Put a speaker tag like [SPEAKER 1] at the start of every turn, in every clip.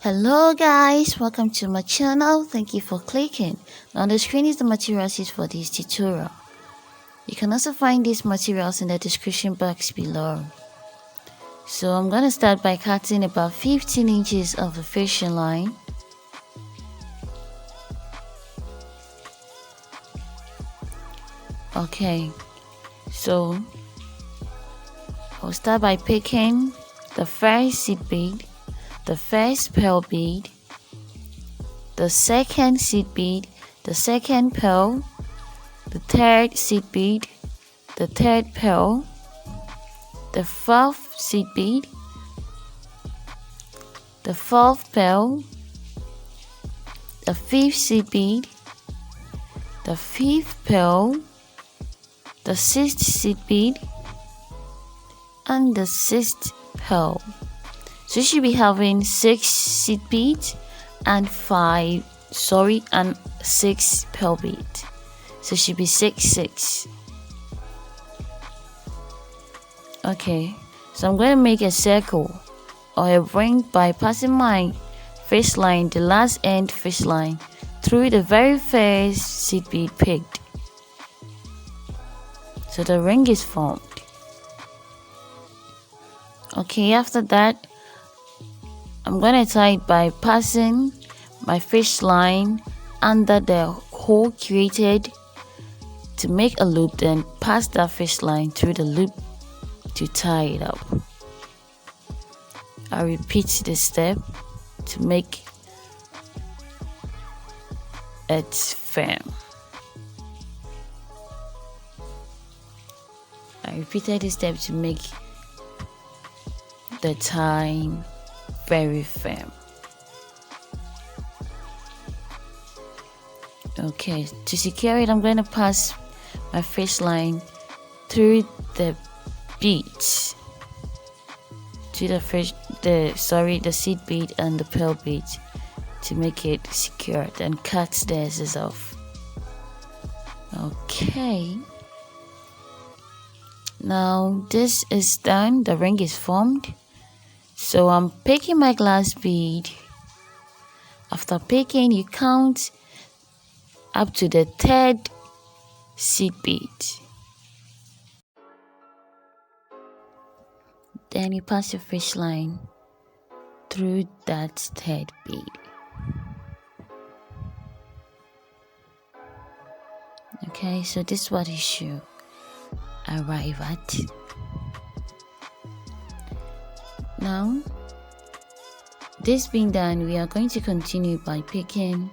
[SPEAKER 1] Hello guys, welcome to my channel. Thank you for clicking. On the screen is the materials used for this tutorial. You can also find these materials in the description box below. So I'm going to start by cutting about 15 inches of the fishing line. Okay, so I'll start by picking the first seed bead, the first pearl bead, the second seed bead, the second pearl, the third seed bead, the third pearl, the fourth seed bead, the fourth pearl, the fifth seed bead, the fifth pearl, the sixth seed bead, and the sixth pearl. So you should be having 6 seed beads and 6 pearl beads. So it should be 6. Okay, so I'm going to make a circle or a ring by passing my fish line, the last end fish line, through the very first seed bead picked. So the ring is formed. Okay, after that, I'm going to tie it by passing my fish line under the hole created to make a loop, then pass that fish line through the loop to tie it up. I repeat this step to make it firm. I repeated this step to make the tie very firm. Okay, to secure it, I'm going to pass my fish line through the beads to the seed bead and the pearl bead to make it secure, then cut the edges off. Okay, now this is done, the ring is formed. So I'm picking my glass bead. After picking, you count up to the third seed bead. Then you pass your fish line through that third bead. Okay, so this is what you should arrive at. Now, this being done, we are going to continue by picking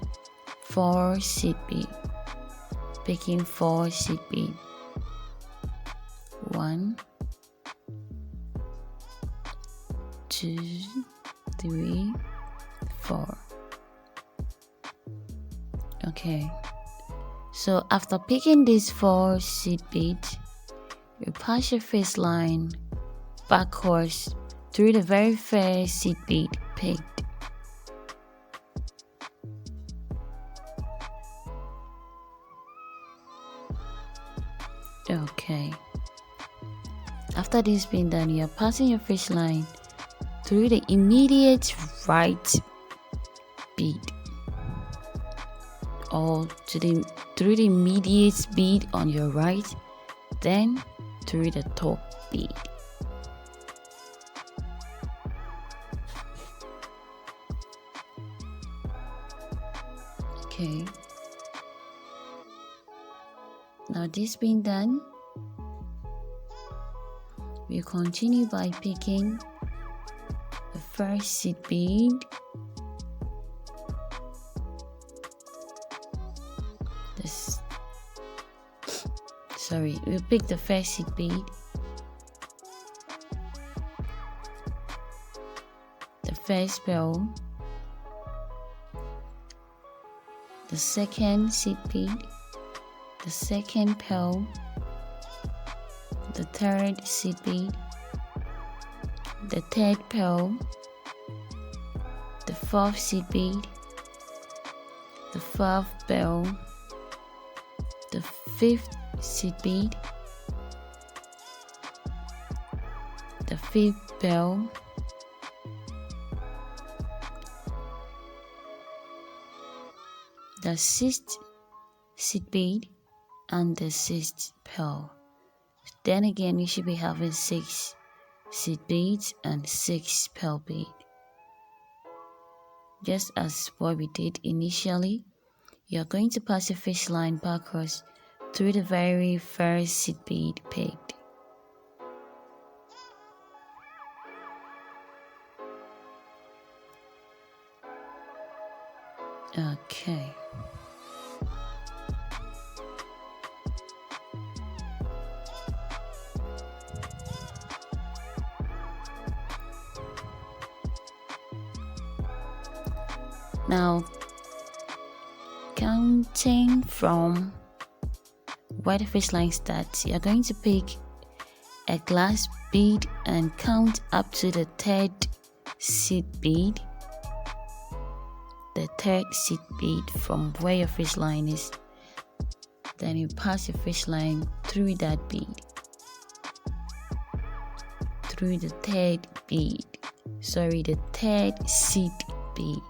[SPEAKER 1] 4 seed bead. Picking 4 seed bead. 1, 2, 3, 4. Okay. So after picking these 4 seed beads, you pass your fish line backwards through the very first seed bead picked. Okay. After this being done, you are passing your fish line through the immediate right bead, or through the immediate bead on your right, then through the top bead. Okay. Now this being done, we continue by picking the first seed bead, we'll pick the first seed bead, the first pearl, the second seed bead, the second pearl, the third seed bead, the third pearl, the fourth seed bead, the fourth pearl, the fifth seed bead, the fifth pearl, the 6th seed bead and the 6th pearl. Then again, you should be having 6 seed beads and 6 pearl bead. Just as what we did initially, you are going to pass your fish line backwards through the very first seed bead picked. Okay. Now, counting from where the fish line starts, you're going to pick a glass bead and count up to the 3rd seed bead. The 3rd seed bead from where your fish line is. Then you pass your fish line through that bead. Through the 3rd bead. Sorry, the 3rd seed bead.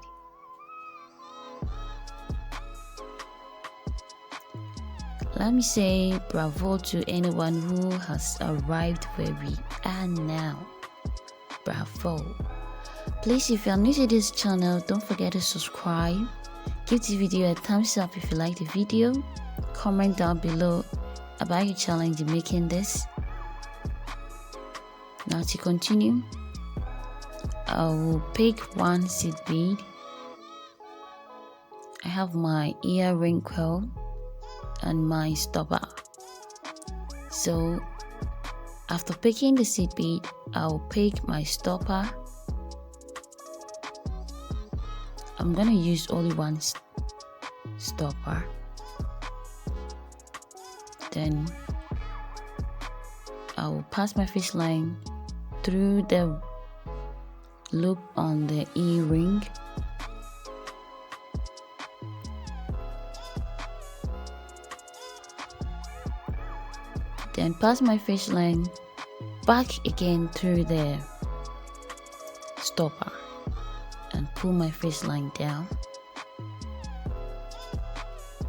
[SPEAKER 1] Let me say bravo to anyone who has arrived where we are now. Bravo. Please, if you are new to this channel, don't forget to subscribe. Give this video a thumbs up if you like the video. Comment down below about your challenge in making this. Now to continue, I will pick 1 seed bead. I have my earring coil and my stopper. So after picking the seed bead, I'll pick my stopper. I'm gonna use only 1 stopper. Then I will pass my fish line through the loop on the earring. Then pass my fish line back again through the stopper and pull my fish line down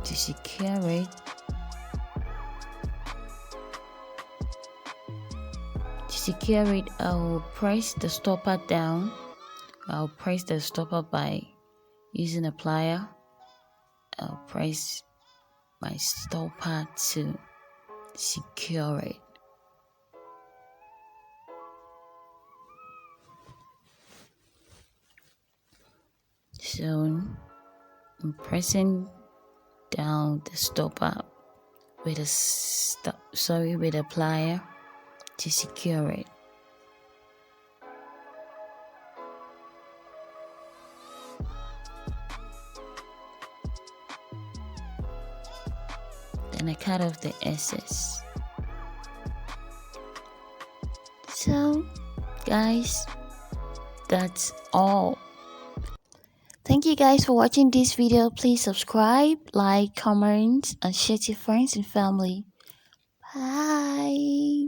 [SPEAKER 1] to secure it. To secure it, I will press the stopper down. I'll press the stopper by using a plier. I'll press my stopper to secure it. So I'm pressing down the stopper with with a plier to secure it. Then I cut off the excess. So guys, that's all. Thank you guys for watching this video. Please subscribe, like, comment, and share to your friends and family. Bye.